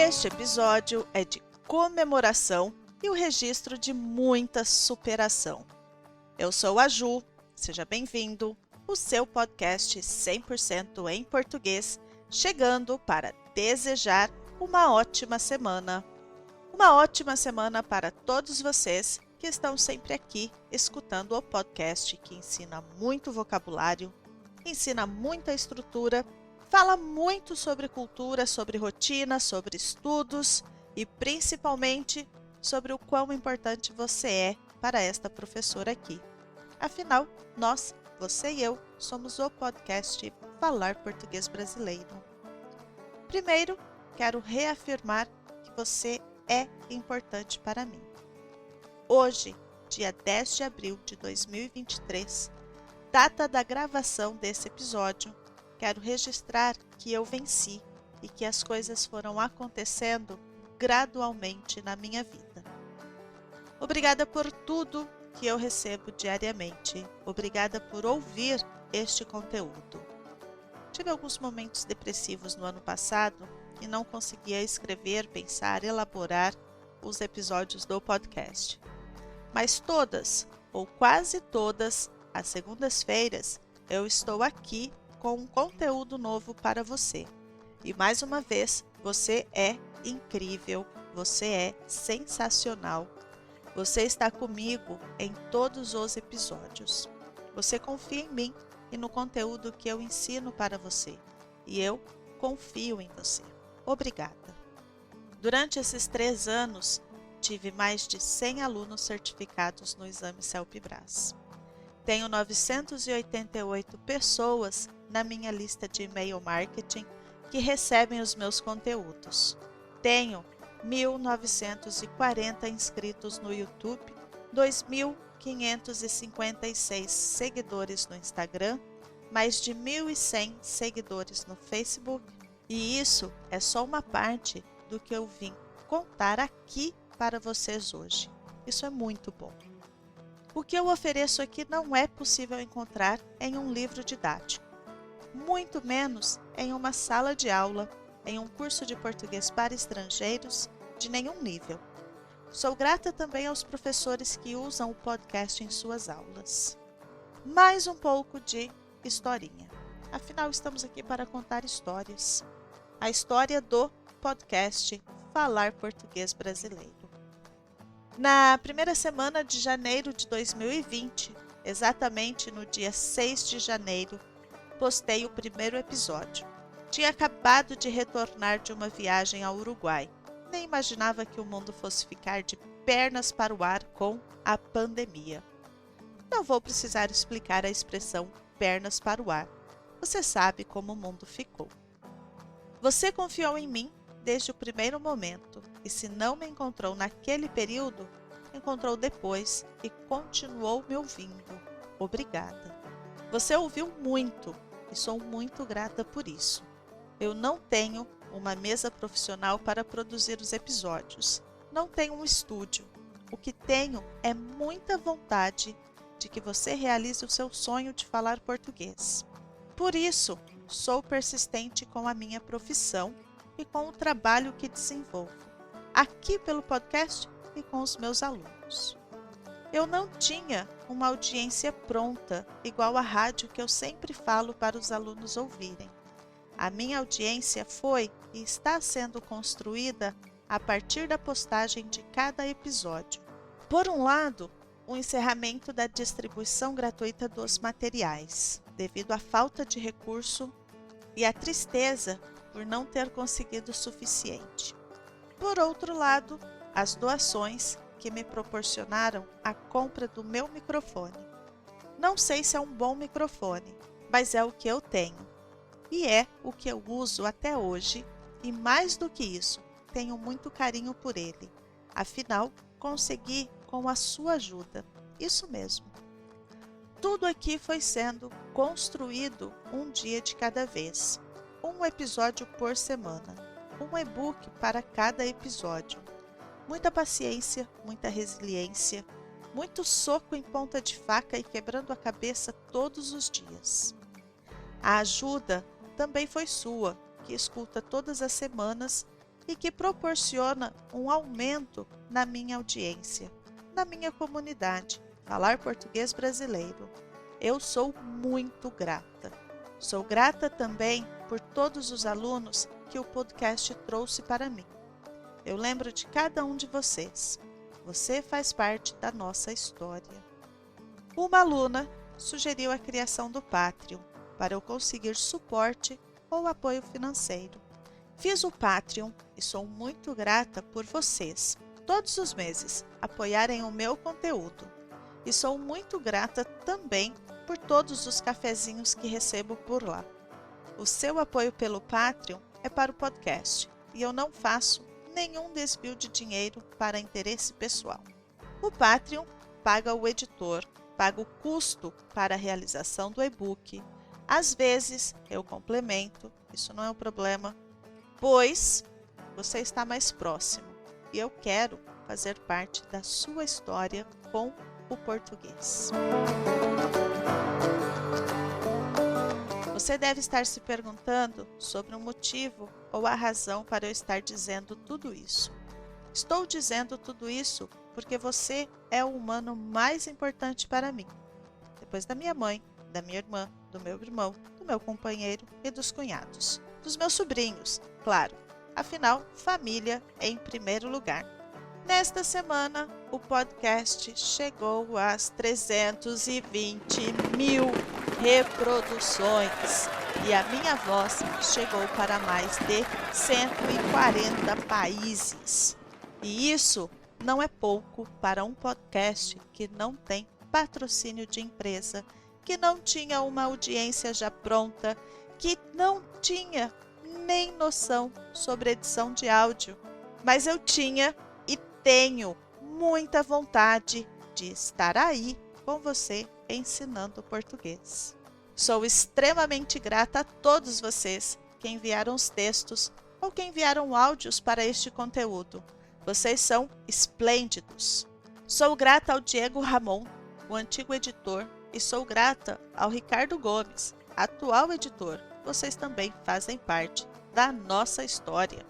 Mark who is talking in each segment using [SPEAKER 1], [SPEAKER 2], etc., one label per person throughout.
[SPEAKER 1] Este episódio é de comemoração e o registro de muita superação. Eu sou a Ju, seja bem-vindo, o seu podcast 100% em português, chegando para desejar uma ótima semana. Uma ótima semana para todos vocês que estão sempre aqui escutando o podcast que ensina muito vocabulário, ensina muita estrutura, fala muito sobre cultura, sobre rotina, sobre estudos e principalmente sobre o quão importante você é para esta professora aqui. Afinal, nós, você e eu, somos o podcast Falar Português Brasileiro. Primeiro, quero reafirmar que você é importante para mim. Hoje, dia 10 de abril de 2023, data da gravação desse episódio, quero registrar que eu venci e que as coisas foram acontecendo gradualmente na minha vida. Obrigada por tudo que eu recebo diariamente. Obrigada por ouvir este conteúdo. Tive alguns momentos depressivos no ano passado e não conseguia escrever, pensar, elaborar os episódios do podcast. Mas todas, ou quase todas, as segundas-feiras, eu estou aqui com um conteúdo novo para você. E mais uma vez, você é incrível, você é sensacional. Você está comigo em todos os episódios. Você confia em mim e no conteúdo que eu ensino para você. E eu confio em você. Obrigada. Durante esses 3 anos, tive mais de 100 alunos certificados no exame CELPE-BRAS. Tenho 988 pessoas na minha lista de e-mail marketing que recebem os meus conteúdos. Tenho 1.940 inscritos no YouTube, 2.556 seguidores no Instagram, mais de 1.100 seguidores no Facebook, e isso é só uma parte do que eu vim contar aqui para vocês hoje. Isso é muito bom. O que eu ofereço aqui não é possível encontrar em um livro didático, muito menos em uma sala de aula, em um curso de português para estrangeiros de nenhum nível. Sou grata também aos professores que usam o podcast em suas aulas. Mais um pouco de historinha. Afinal, estamos aqui para contar histórias. A história do podcast Falar Português Brasileiro. Na primeira semana de janeiro de 2020, exatamente no dia 6 de janeiro, postei o primeiro episódio. Tinha acabado de retornar de uma viagem ao Uruguai. Nem imaginava que o mundo fosse ficar de pernas para o ar com a pandemia. Não vou precisar explicar a expressão pernas para o ar. Você sabe como o mundo ficou. Você confiou em mim desde o primeiro momento, e se não me encontrou naquele período, encontrou depois e continuou me ouvindo. Obrigada. Você ouviu muito e sou muito grata por isso. Eu não tenho uma mesa profissional para produzir os episódios. Não tenho um estúdio. O que tenho é muita vontade de que você realize o seu sonho de falar português. Por isso, sou persistente com a minha profissão e com o trabalho que desenvolvo, aqui pelo podcast e com os meus alunos. Eu não tinha uma audiência pronta, igual a rádio que eu sempre falo para os alunos ouvirem. A minha audiência foi e está sendo construída a partir da postagem de cada episódio. Por um lado, o encerramento da distribuição gratuita dos materiais, devido à falta de recurso e à tristeza por não ter conseguido o suficiente. Por outro lado, as doações que me proporcionaram a compra do meu microfone. Não sei se é um bom microfone, mas é o que eu tenho. E é o que eu uso até hoje, e mais do que isso, tenho muito carinho por ele. Afinal, consegui com a sua ajuda. Isso mesmo. Tudo aqui foi sendo construído um dia de cada vez. Um episódio por semana, um e-book para cada episódio. Muita paciência, muita resiliência, muito soco em ponta de faca e quebrando a cabeça todos os dias. A ajuda também foi sua, que escuta todas as semanas e que proporciona um aumento na minha audiência, na minha comunidade, Falar Português Brasileiro. Eu sou muito grata. Sou grata também por todos os alunos que o podcast trouxe para mim. Eu lembro de cada um de vocês. Você faz parte da nossa história. Uma aluna sugeriu a criação do Patreon para eu conseguir suporte ou apoio financeiro. Fiz o Patreon e sou muito grata por vocês, todos os meses, apoiarem o meu conteúdo. E sou muito grata também por todos os cafezinhos que recebo por lá. O seu apoio pelo Patreon é para o podcast e eu não faço nenhum desvio de dinheiro para interesse pessoal. O Patreon paga o editor, paga o custo para a realização do e-book. Às vezes eu complemento, isso não é um problema, pois você está mais próximo e eu quero fazer parte da sua história com o português. Você deve estar se perguntando sobre o motivo ou a razão para eu estar dizendo tudo isso. Estou dizendo tudo isso porque você é o humano mais importante para mim, depois da minha mãe, da minha irmã, do meu irmão, do meu companheiro e dos cunhados. Dos meus sobrinhos, claro. Afinal, família em primeiro lugar. Nesta semana, o podcast chegou às 320 mil reproduções e a minha voz chegou para mais de 140 países. E isso não é pouco para um podcast que não tem patrocínio de empresa, que não tinha uma audiência já pronta, que não tinha nem noção sobre edição de áudio. Mas eu tinha e tenho muita vontade de estar aí com você ensinando português. Sou extremamente grata a todos vocês que enviaram os textos ou que enviaram áudios para este conteúdo. Vocês são esplêndidos. Sou grata ao Diego Ramon, o antigo editor, e sou grata ao Ricardo Gomes, atual editor. Vocês também fazem parte da nossa história.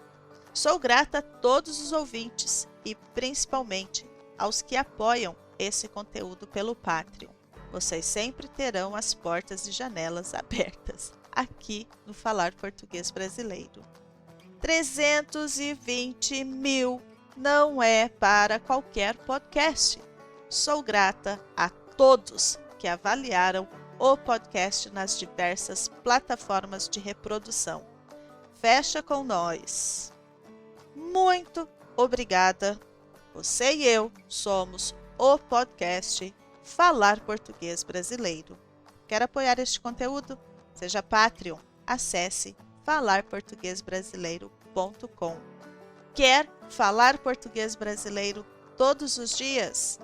[SPEAKER 1] Sou grata a todos os ouvintes e principalmente aos que apoiam esse conteúdo pelo Patreon. Vocês sempre terão as portas e janelas abertas aqui no Falar Português Brasileiro. 320 mil não é para qualquer podcast. Sou grata a todos que avaliaram o podcast nas diversas plataformas de reprodução. Fecha com nós. Muito obrigada. Você e eu somos o podcast Falar Português Brasileiro. Quer apoiar este conteúdo? Seja Patreon. Acesse falarportuguesbrasileiro.com. Quer falar português brasileiro todos os dias?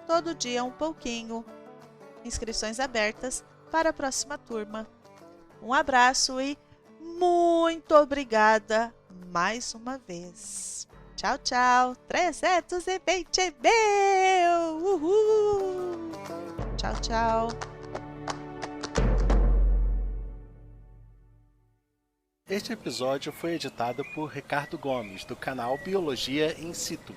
[SPEAKER 1] Todo dia um pouquinho. Inscrições abertas para a próxima turma. Um abraço e muito obrigada mais uma vez. Tchau, tchau. 320 mil! Uhul! Tchau, tchau.
[SPEAKER 2] Este episódio foi editado por Ricardo Gomes, do canal Biologia in Situ.